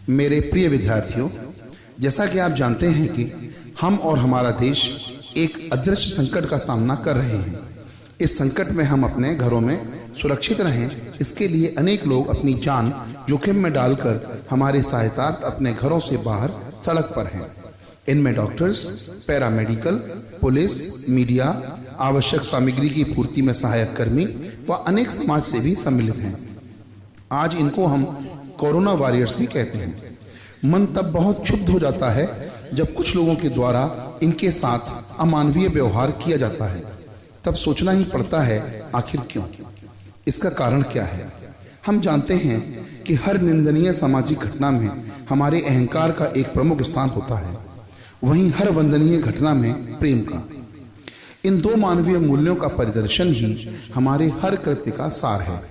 मेरे प्रिय विद्यार्थियों, जैसा कि आप जानते हैं कि हम और हमारा देश एक अदृश्य संकट का सामना कर रहे हैं। इस संकट में हम अपने घरों में सुरक्षित रहें, इसके लिए अनेक लोग अपनी जान जोखिम में डालकर हमारे सहायतार्थ अपने घरों से बाहर सड़क पर हैं। इनमें डॉक्टर्स, पैरामेडिकल, पुलिस, मीडिया, आवश्यक सामग्री की पूर्ति में सहायक कर्मी व अनेक समाज सेवी सम्मिलित हैं। आज इनको हम कोरोना वॉरियर्स भी कहते हैं। मन तब बहुत क्षुब्ध हो जाता है जब कुछ लोगों के द्वारा इनके साथ अमानवीय व्यवहार किया जाता है। तब सोचना ही पड़ता है, आखिर क्यों? इसका कारण क्या है? हम जानते हैं कि हर निंदनीय सामाजिक घटना में हमारे अहंकार का एक प्रमुख स्थान होता है, वहीं हर वंदनीय घटना में प्रेम का। इन दो मानवीय मूल्यों का परिदर्शन ही हमारे हर कृत्य का सार है।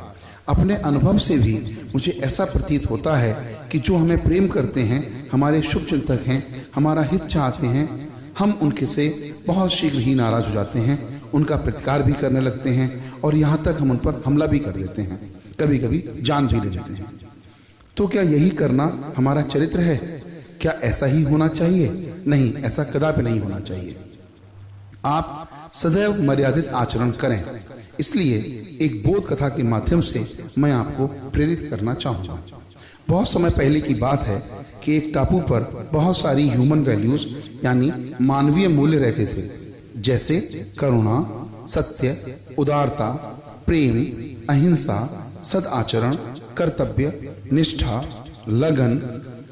अपने अनुभव से भी मुझे ऐसा प्रतीत होता है कि जो हमें प्रेम करते हैं, हमारे शुभ चिंतक हैं, हमारा हित चाहते हैं, हम उनके से बहुत शीघ्र ही नाराज हो जाते हैं, उनका प्रतिकार भी करने लगते हैं और यहाँ तक हम उन पर हमला भी कर देते हैं, कभी कभी जान भी ले लेते हैं। तो क्या यही करना हमारा चरित्र है? क्या ऐसा ही होना चाहिए? नहीं, ऐसा कदापि नहीं होना चाहिए। आप सदैव मर्यादित आचरण करें। इसलिए एक बोध कथा के माध्यम से मैं आपको प्रेरित करना चाहूँगा। बहुत समय पहले की बात है कि एक टापू पर बहुत सारी ह्यूमन वैल्यूज यानी मानवीय मूल्य रहते थे, जैसे करुणा, सत्य, उदारता, प्रेम, अहिंसा, सदाचरण, कर्तव्य, निष्ठा, लगन,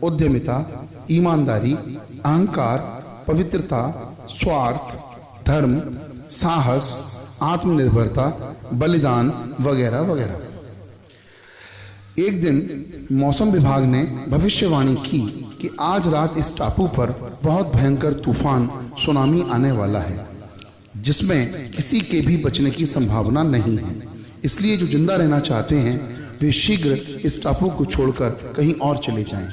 उद्यमिता, ईमानदारी, अहंकार, पवित्रता, स्वार्थ, धर्म, साहस, आत्मनिर्भरता, बलिदान वगैरह वगैरह। एक दिन मौसम विभाग ने भविष्यवाणी की कि आज रात इस टापू पर बहुत भयंकर तूफान सुनामी आने वाला है, जिसमें किसी के भी बचने की संभावना नहीं है। इसलिए जो जिंदा रहना चाहते हैं वे शीघ्र इस टापू को छोड़कर कहीं और चले जाएं।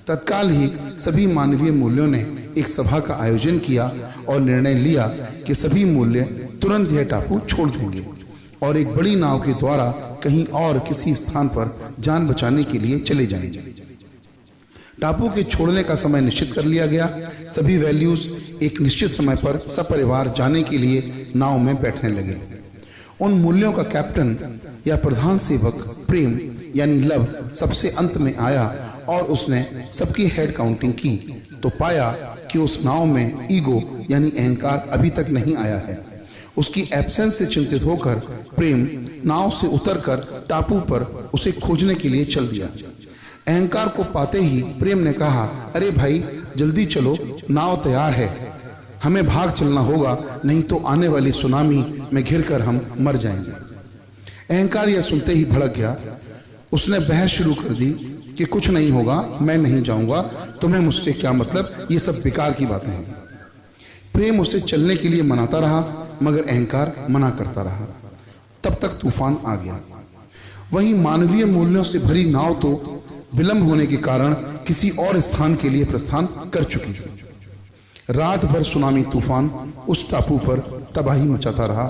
तत्काल ही सभी मानवीय मूल्यों ने एक सभा का आयोजन किया और निर्णय लिया कि सभी मूल्य तुरंत यह टापू छोड़ देंगे और एक बड़ी नाव के द्वारा कहीं और किसी स्थान पर जान बचाने के लिए चले जाएंगे। टापू के छोड़ने का समय निश्चित कर लिया गया। सभी वैल्यूज एक निश्चित समय पर सपरिवार जाने के लिए नाव में बैठने लगे। उन मूल्यों का कैप्टन या प्रधान सेवक प्रेम यानी लव सबसे अंत में आया और उसने सबकी हेड काउंटिंग की तो पाया कि उस नाव में ईगो यानी अहंकार अभी तक नहीं आया है। उसकी एब्सेंस से चिंतित होकर प्रेम नाव से उतरकर टापू पर उसे खोजने के लिए चल दिया। अहंकार को पाते ही प्रेम ने कहा, अरे भाई जल्दी चलो, नाव तैयार है, हमें भाग चलना होगा, नहीं तो आने वाली सुनामी में घिरकर हम मर जाएंगे। अहंकार यह सुनते ही भड़क गया। उसने बहस शुरू कर दी कि कुछ नहीं होगा, मैं नहीं जाऊंगा, तुम्हें मुझसे क्या मतलब, ये सब बेकार की बातें हैं। प्रेम उसे चलने के लिए मनाता रहा मगर अहंकार मना करता रहा। तब तक तूफान आ गया। वहीं मानवीय मूल्यों से भरी नाव तो विलंब होने के कारण किसी और स्थान के लिए प्रस्थान कर चुकी थी। रात भर सुनामी तूफान उस टापू पर तबाही मचाता रहा।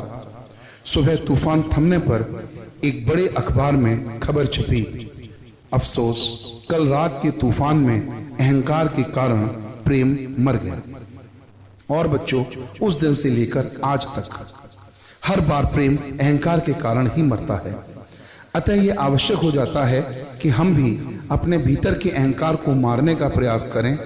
सुबह तूफान थमने पर एक बड़े अखबार में खबर छपी, अफसोस, कल रात के तूफान में अहंकार के कारण प्रेम मर गया। और बच्चों, उस दिन से लेकर आज तक हर बार प्रेम अहंकार के कारण ही मरता है। अतः यह आवश्यक हो जाता है कि हम भी अपने भीतर के अहंकार को मारने का प्रयास करें,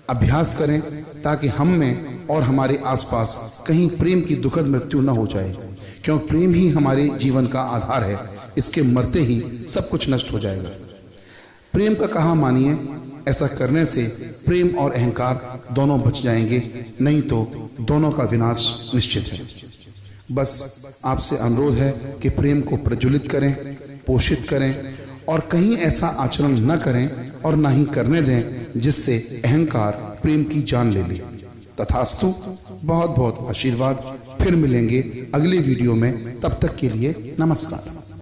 अभ्यास करें, ताकि हम में और हमारे आसपास कहीं प्रेम की दुखद मृत्यु न हो जाए, क्योंकि प्रेम ही हमारे जीवन का आधार है। इसके मरते ही सब कुछ नष्ट हो जाएगा। प्रेम का कहा मानिए, ऐसा करने से प्रेम और अहंकार दोनों बच जाएंगे, नहीं तो दोनों का विनाश निश्चित है। बस आपसे अनुरोध है कि प्रेम को प्रज्वलित करें, पोषित करें और कहीं ऐसा आचरण न करें और न ही करने दें जिससे अहंकार प्रेम की जान ले ले। तथास्तु। बहुत बहुत आशीर्वाद। फिर मिलेंगे अगले वीडियो में, तब तक के लिए नमस्कार।